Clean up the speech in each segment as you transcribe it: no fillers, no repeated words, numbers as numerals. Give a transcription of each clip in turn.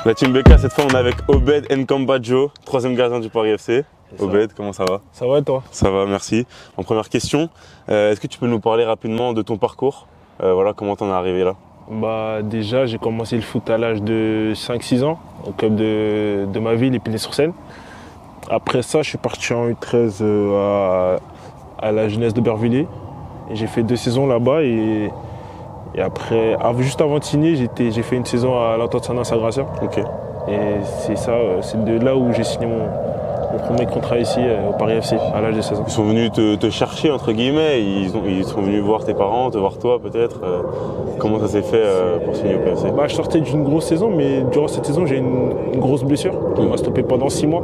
La team BK, cette fois on est avec Obed Nkambadjo, troisième gardien du Paris FC. Obed, comment ça va? Ça va et toi? Ça va, merci. En première question, est-ce que tu peux nous parler rapidement de ton parcours? Voilà, comment t'en es arrivé là? Déjà, j'ai commencé le foot à l'âge de 5-6 ans, au club de ma ville, Épinay-sur-Seine. Après ça, je suis parti en U13 à la jeunesse d'Aubervilliers. J'ai fait 2 saisons là-bas et après, juste avant de signer, j'ai fait une saison à l'Entente Saint-Gratien. Ok. Et c'est de là où j'ai signé mon premier contrat ici au Paris FC à l'âge de 16 ans. Ils sont venus te chercher entre guillemets, ils sont venus voir tes parents, te voir toi peut-être. Comment ça s'est fait pour signer au PFC? Je sortais d'une grosse saison, mais durant cette saison, j'ai une grosse blessure qui m'a stoppé pendant 6 mois.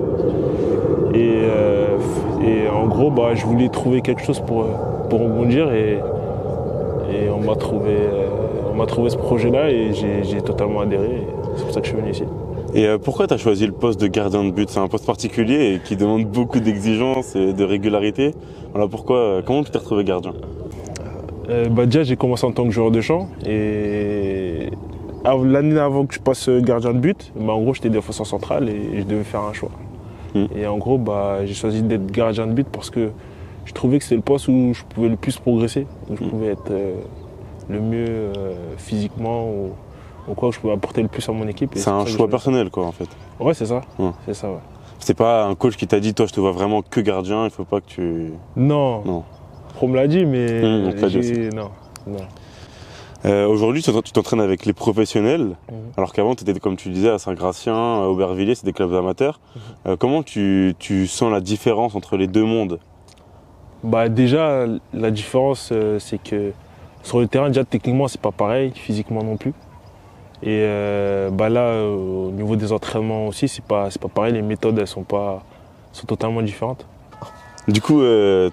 Et en gros, je voulais trouver quelque chose pour rebondir et on m'a trouvé ce projet-là et j'ai totalement adhéré. Et c'est pour ça que je suis venu ici. Et pourquoi tu as choisi le poste de gardien de but? C'est un poste particulier et qui demande beaucoup d'exigences et de régularité. Voilà pourquoi. Comment tu t'es retrouvé gardien? Déjà, j'ai commencé en tant que joueur de champ et l'année avant que je passe gardien de but, en gros, j'étais défenseur central et je devais faire un choix. Et en gros, j'ai choisi d'être gardien de but parce que je trouvais que c'était le poste où je pouvais le plus progresser, où je pouvais être le mieux physiquement ou quoi, où je pouvais apporter le plus à mon équipe. C'est un choix personnel quoi en fait. Ouais, c'est ça. C'est ça, ouais. C'est pas un coach qui t'a dit toi je te vois vraiment que gardien, il faut pas que tu... Non. On me l'a dit, mais non. Aujourd'hui, tu t'entraînes avec les professionnels, alors qu'avant, tu étais, comme tu disais, à Saint-Gratien, à Aubervilliers, c'est des clubs amateurs. Comment tu sens la différence entre les deux mondes? Déjà, la différence, c'est que sur le terrain, déjà, techniquement, c'est pas pareil, physiquement non plus. Et là, au niveau des entraînements aussi, c'est pas pareil, les méthodes, elles sont totalement différentes. Du coup,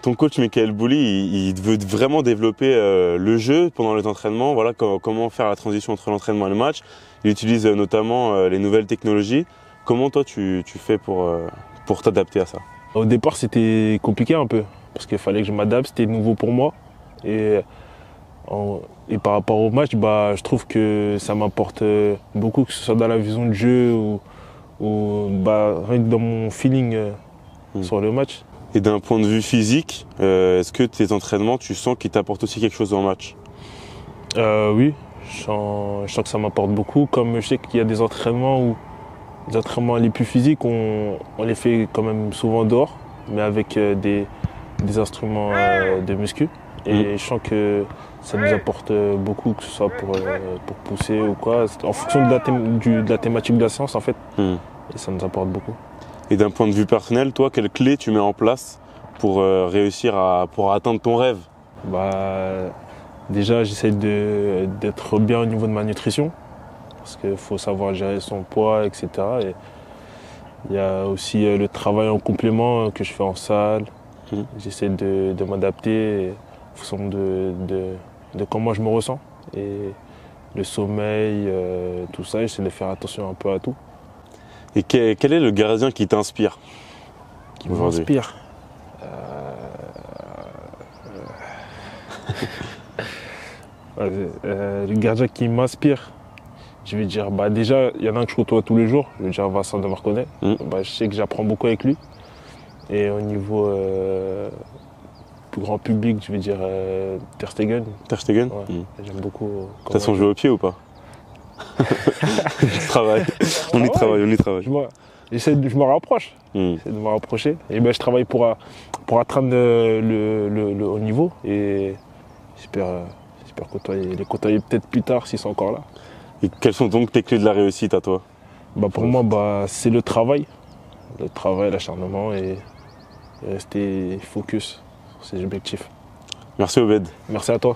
ton coach Michael Bouli, il veut vraiment développer le jeu pendant les entraînements. Voilà comment faire la transition entre l'entraînement et le match. Il utilise notamment les nouvelles technologies. Comment toi tu fais pour t'adapter à ça? Au départ, c'était compliqué un peu parce qu'il fallait que je m'adapte. C'était nouveau pour moi et par rapport au match, je trouve que ça m'apporte beaucoup, que ce soit dans la vision de jeu ou dans mon feeling sur le match. Et d'un point de vue physique, est-ce que tes entraînements, tu sens qu'ils t'apportent aussi quelque chose dans le match? Oui, je sens que ça m'apporte beaucoup. Comme je sais qu'il y a des entraînements les entraînements les plus physiques, on les fait quand même souvent dehors, mais avec des instruments de muscu. Et je sens que ça nous apporte beaucoup, que ce soit pour pousser ou quoi, en fonction de la thématique de la séance en fait. Et ça nous apporte beaucoup. Et d'un point de vue personnel, toi, quelle clé tu mets en place pour réussir pour atteindre ton rêve? Déjà, j'essaie d'être bien au niveau de ma nutrition, parce qu'il faut savoir gérer son poids, etc. Et il y a aussi le travail en complément que je fais en salle. J'essaie de m'adapter en fonction de comment je me ressens. Et le sommeil, tout ça, j'essaie de faire attention un peu à tout. Et quel est le gardien qui t'inspire? Qui m'inspire le gardien qui m'inspire, je vais dire, déjà, il y en a un que je côtoie tous les jours, je vais dire Vincent de Marconnet. Je sais que j'apprends beaucoup avec lui. Et au niveau plus grand public, je vais dire Ter Stegen. Ter Stegen? Ouais, j'aime beaucoup. T'as son jeu au pied ou pas? Je travaille. On y travaille. Je me rapproche. J'essaie de me rapprocher. Et je travaille pour atteindre le haut niveau. Et j'espère les côtoyer peut-être plus tard s'ils sont encore là. Et quelles sont donc tes clés de la réussite à toi? Pour moi, c'est le travail. Le travail, l'acharnement et rester focus sur ses objectifs. Merci Obed. Merci à toi.